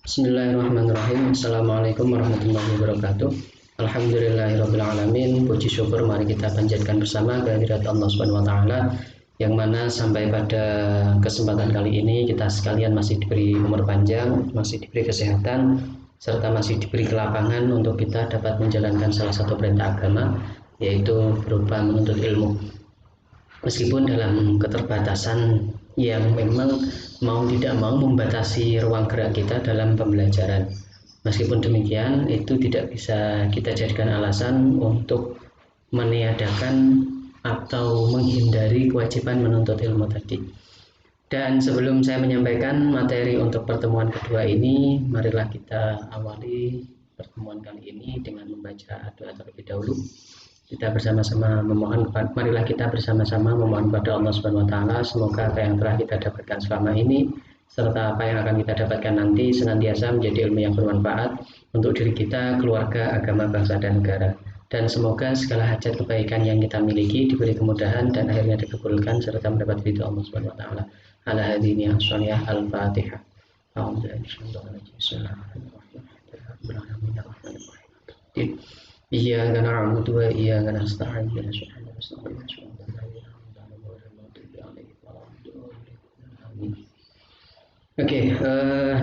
Bismillahirrahmanirrahim. Assalamualaikum warahmatullahi wabarakatuh. Alhamdulillahirrahmanirrahim. Puji syukur mari kita panjatkan bersama kehadirat Allah Subhanahu wa taala, yang mana sampai pada kesempatan kali ini kita sekalian masih diberi umur panjang, masih diberi kesehatan, serta masih diberi kelapangan untuk kita dapat menjalankan salah satu perintah agama, yaitu berupa menuntut ilmu. Meskipun dalam keterbatasan yang memang mau tidak mau membatasi ruang gerak kita dalam pembelajaran. Meskipun demikian, itu tidak bisa kita jadikan alasan untuk meniadakan atau menghindari kewajiban menuntut ilmu tadi. Dan sebelum saya menyampaikan materi untuk pertemuan kedua ini, marilah kita awali pertemuan kali ini dengan membaca doa terlebih dahulu. Marilah kita bersama-sama memohon kepada Allah Subhanahu wa taala, semoga apa yang telah kita dapatkan selama ini serta apa yang akan kita dapatkan nanti senantiasa menjadi ilmu yang bermanfaat untuk diri kita, keluarga, agama, bangsa dan negara. Dan semoga segala hajat kebaikan yang kita miliki diberi kemudahan dan akhirnya dikabulkan serta mendapat ridho Allah Subhanahu wa taala. Ala hadhihi as-salihah al-Fatihah. Bismillahirrahmanirrahim. Iyyaka na'budu wa iyyaka nasta'in. Oke,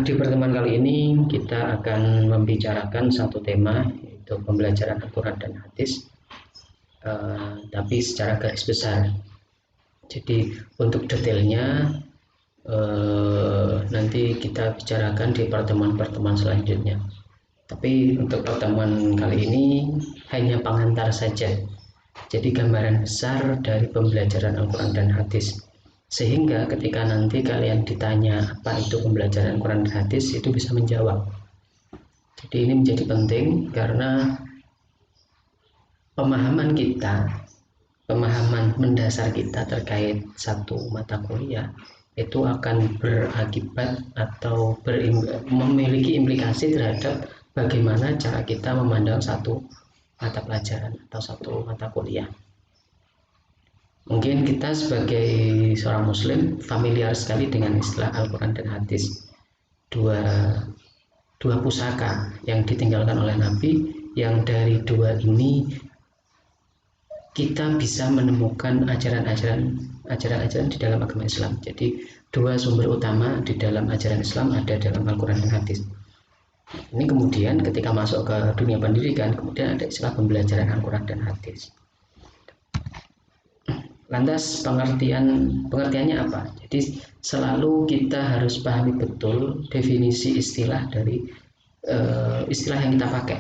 di pertemuan kali ini kita akan membicarakan satu tema, yaitu pembelajaran Al-Quran dan Hadis, tapi secara garis besar. Jadi untuk detailnya nanti kita bicarakan di pertemuan-pertemuan selanjutnya. Tapi untuk pertemuan kali ini hanya pengantar saja. Jadi gambaran besar dari pembelajaran Al-Quran dan Hadis. Sehingga ketika nanti kalian ditanya apa itu pembelajaran Al-Quran dan Hadis, itu bisa menjawab. Jadi ini menjadi penting karena pemahaman mendasar kita terkait satu mata kuliah itu akan berakibat atau memiliki implikasi terhadap bagaimana cara kita memandang satu mata pelajaran atau satu mata kuliah. Mungkin kita sebagai seorang muslim familiar sekali dengan istilah Al-Quran dan Hadis, dua pusaka yang ditinggalkan oleh Nabi, yang dari dua ini kita bisa menemukan ajaran-ajaran di dalam agama Islam. Jadi dua sumber utama di dalam ajaran Islam ada dalam Al-Quran dan Hadis. Ini kemudian ketika masuk ke dunia pendidikan, kemudian ada istilah pembelajaran Al-Quran dan Hadis. Lantas pengertiannya apa? Jadi selalu kita harus pahami betul definisi istilah dari istilah yang kita pakai.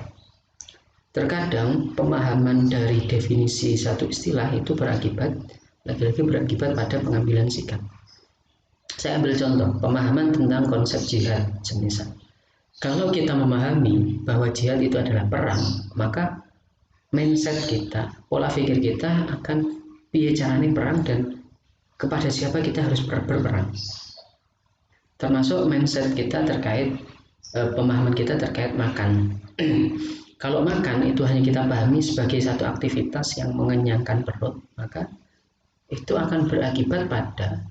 Terkadang pemahaman dari definisi satu istilah itu berakibat pada pengambilan sikap. Saya ambil contoh pemahaman tentang konsep jihad semisal. Kalau kita memahami bahwa jihad itu adalah perang, maka mindset kita, pola pikir kita akan piye carane perang dan kepada siapa kita harus berperang. Termasuk mindset kita terkait pemahaman kita terkait makan. Kalau makan itu hanya kita pahami sebagai satu aktivitas yang mengenyangkan perut, maka itu akan berakibat pada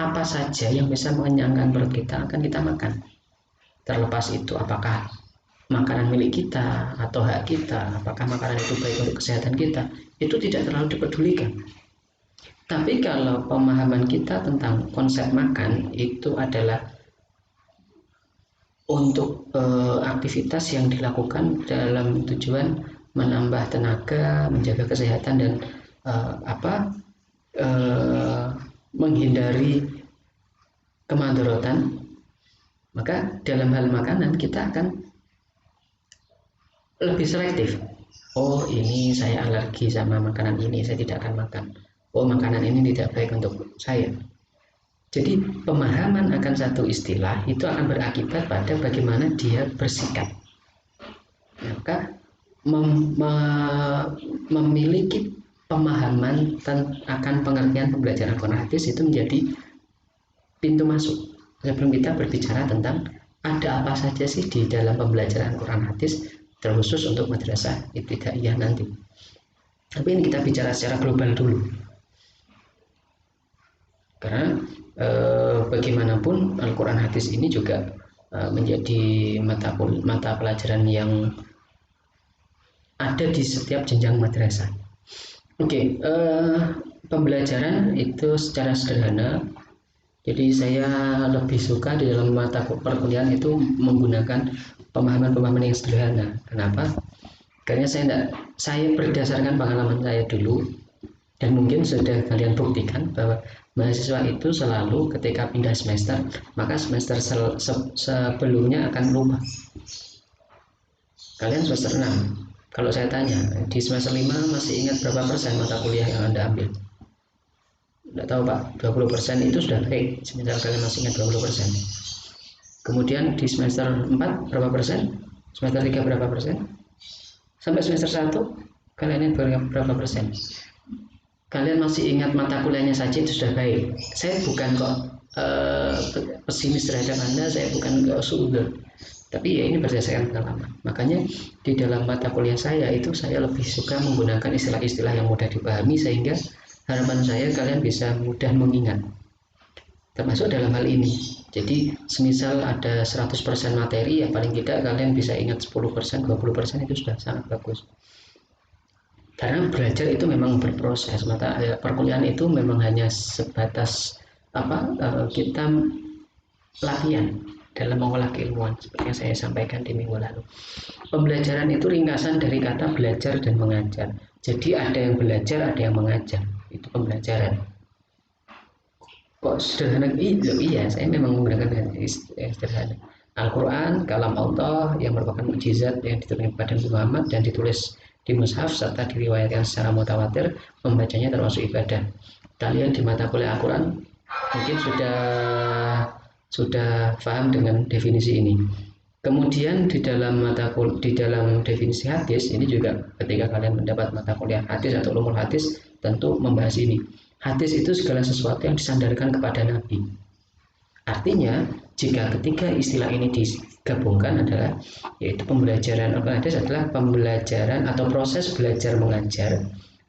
apa saja yang bisa mengenyangkan perut kita akan kita makan. Terlepas itu apakah makanan milik kita atau hak kita, apakah makanan itu baik untuk kesehatan kita, itu tidak terlalu dipedulikan. Tapi kalau pemahaman kita tentang konsep makan itu adalah untuk aktivitas yang dilakukan dalam tujuan menambah tenaga, menjaga kesehatan dan menghindari kemadharatan, maka dalam hal makanan kita akan lebih selektif. Oh, ini saya alergi sama makanan ini, saya tidak akan makan. Oh, makanan ini tidak baik untuk saya. Jadi pemahaman akan satu istilah itu akan berakibat pada bagaimana dia bersikap. Maka memiliki pemahaman akan pengertian pembelajaran Al-Quran Hadis itu menjadi pintu masuk sebelum kita berbicara tentang ada apa saja sih di dalam pembelajaran Al-Quran Hadis, terkhusus untuk madrasah ibtidaiyah nanti. Tapi ini kita bicara secara global dulu, karena bagaimanapun Al-Quran Hadis ini juga menjadi mata pelajaran yang ada di setiap jenjang madrasah. Oke, pembelajaran itu secara sederhana. Jadi saya lebih suka di dalam mata perkuliahan itu menggunakan pemahaman-pemahaman yang sederhana. Kenapa? Karena saya berdasarkan pengalaman saya dulu, dan mungkin sudah kalian buktikan bahwa mahasiswa itu selalu ketika pindah semester, maka semester sebelumnya akan lupa. Kalian semester 6, kalau saya tanya, di semester 5 masih ingat berapa persen mata kuliah yang Anda ambil? Tidak tahu Pak, 20% itu sudah baik, semisal kalian masih ingat 20%. Kemudian di semester 4 berapa persen? Semester 3 berapa persen? Sampai semester 1 kalian ingat berapa persen? Kalian masih ingat mata kuliahnya saja itu sudah baik. Saya bukan kok pesimis terhadap Anda, saya bukan kok suudon. Tapi ya ini berdasarkan pengalaman. Makanya di dalam mata kuliah saya itu saya lebih suka menggunakan istilah-istilah yang mudah dipahami, sehingga harapan saya kalian bisa mudah mengingat, termasuk dalam hal ini. Jadi semisal ada 100% materi, ya paling tidak kalian bisa ingat 10%, 20% itu sudah sangat bagus. Karena belajar itu memang berproses. Perkuliahan itu memang hanya sebatas kita latihan dalam mengolah keilmuan, seperti yang saya sampaikan di minggu lalu. Pembelajaran itu ringkasan dari kata belajar dan mengajar. Jadi ada yang belajar, ada yang mengajar. Itu pembelajaran. Kok sederhana? Iya, saya memang menggunakan sederhana. Al-Quran, kalam Allah yang merupakan mukjizat yang diturunkan kepada Muhammad dan ditulis di mushaf serta diriwayatkan secara mutawatir, membacanya termasuk ibadah. Kalian di mata kuliah Al-Quran mungkin sudah paham dengan definisi ini. Kemudian di dalam definisi hadis ini juga, ketika kalian mendapat mata kuliah hadis atau ulumul hadis, tentu membahas ini. Hadis itu segala sesuatu yang disandarkan kepada Nabi. Artinya, jika ketiga istilah ini digabungkan adalah, yaitu pembelajaran hadis adalah pembelajaran atau proses belajar mengajar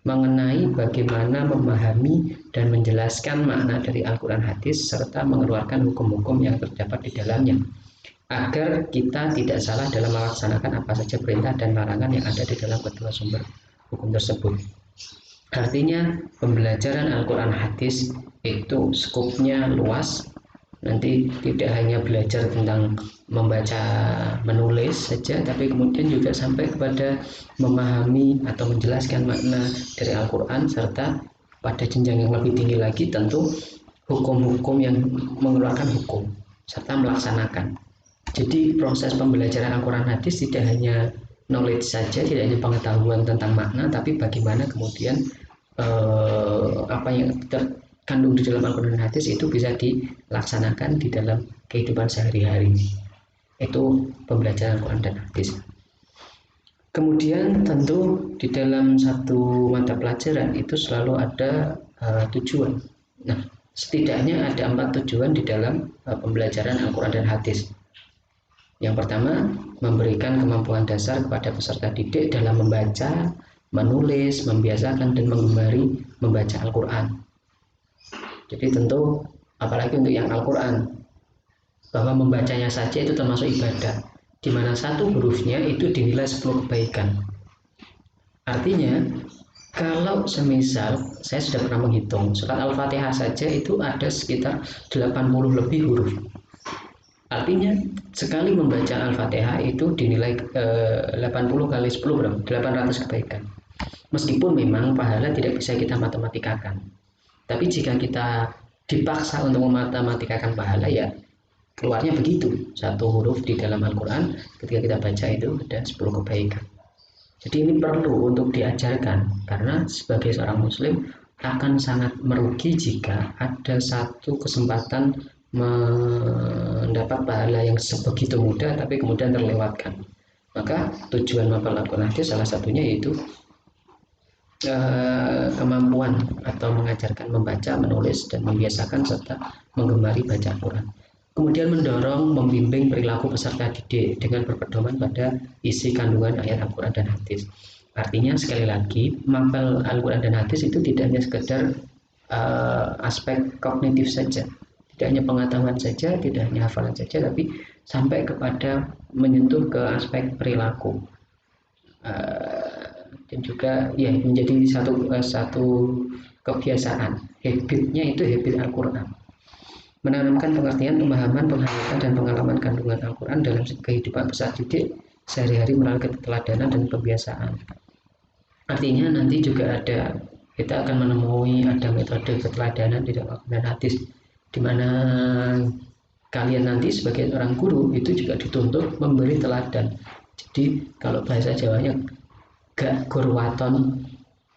mengenai bagaimana memahami dan menjelaskan makna dari Al-Quran hadis serta mengeluarkan hukum-hukum yang terdapat di dalamnya, agar kita tidak salah dalam melaksanakan apa saja perintah dan larangan yang ada di dalam kedua sumber hukum tersebut. Artinya pembelajaran Al-Quran hadis itu skupnya luas. Nanti tidak hanya belajar tentang membaca menulis saja, tapi kemudian juga sampai kepada memahami atau menjelaskan makna dari Al-Quran, serta pada jenjang yang lebih tinggi lagi tentu hukum-hukum yang mengeluarkan hukum serta melaksanakan. Jadi proses pembelajaran Al-Quran hadis tidak hanya knowledge saja, tidak hanya pengetahuan tentang makna, tapi bagaimana kemudian apa yang terkandung di dalam Al-Quran dan hadis itu bisa dilaksanakan di dalam kehidupan sehari-hari. Itu pembelajaran Al-Quran dan hadis. Kemudian tentu di dalam satu mata pelajaran itu selalu ada tujuan. Nah, setidaknya ada 4 tujuan di dalam pembelajaran Al-Quran dan hadis. Yang pertama, memberikan kemampuan dasar kepada peserta didik dalam membaca, menulis, membiasakan dan menggemari membaca Al-Quran. Jadi tentu apalagi untuk yang Al-Quran, bahwa membacanya saja itu termasuk ibadah, di mana satu hurufnya itu dinilai 10 kebaikan. Artinya kalau semisal saya sudah pernah menghitung, surat Al-Fatihah saja itu ada sekitar 80 lebih huruf. Artinya sekali membaca Al-Fatihah itu dinilai 80 kali 10 berapa? 800 kebaikan. Meskipun memang pahala tidak bisa kita matematikakan, tapi jika kita dipaksa untuk mematematikkan pahala, ya keluarnya begitu. Satu huruf di dalam Al-Quran ketika kita baca itu ada 10 kebaikan. Jadi ini perlu untuk diajarkan, karena sebagai seorang muslim akan sangat merugi jika ada satu kesempatan mendapat pahala yang sebegitu mudah tapi kemudian terlewatkan. Maka tujuan mapel Al-Quran hadis salah satunya yaitu kemampuan atau mengajarkan membaca, menulis dan membiasakan serta menggemari baca Al-Quran. Kemudian mendorong, membimbing perilaku peserta didik dengan berpedoman pada isi kandungan ayat Al-Quran dan hadis. Artinya sekali lagi, mapel Al-Quran dan hadis itu tidak hanya sekedar aspek kognitif saja, Tidak hanya pengetahuan saja, tidak hanya hafalan saja, tapi sampai kepada menyentuh ke aspek perilaku. Dan juga ya menjadi satu kebiasaan, habitnya itu habit Al-Quran, menanamkan pengertian, pemahaman, penghayatan, dan pengalaman kandungan Al-Quran dalam kehidupan peserta didik sehari-hari melalui keteladanan dan kebiasaan. Artinya nanti juga kita akan menemui ada metode keteladanan di dalam Al-Quran dan hadis, di mana kalian nanti sebagai orang guru itu juga dituntut memberi teladan. Jadi kalau bahasa Jawanya gak gurwaton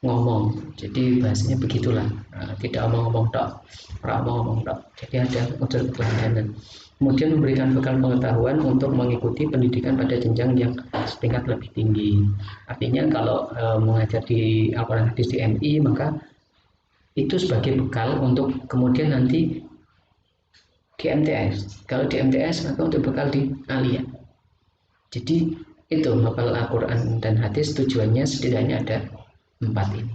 ngomong, jadi bahasanya begitulah, tidak omong-omong tok, omong-omong tok. Jadi ada unsur keteladanan. Kemudian memberikan bekal pengetahuan untuk mengikuti pendidikan pada jenjang yang setingkat lebih tinggi. Artinya kalau mengajar di Al-Quran hadis di MI, maka itu sebagai bekal untuk kemudian nanti di MTS. Kalau di MTS maka untuk bekal di Alia. Jadi itu hafal Al-Quran dan hadis tujuannya setidaknya ada 4 ini.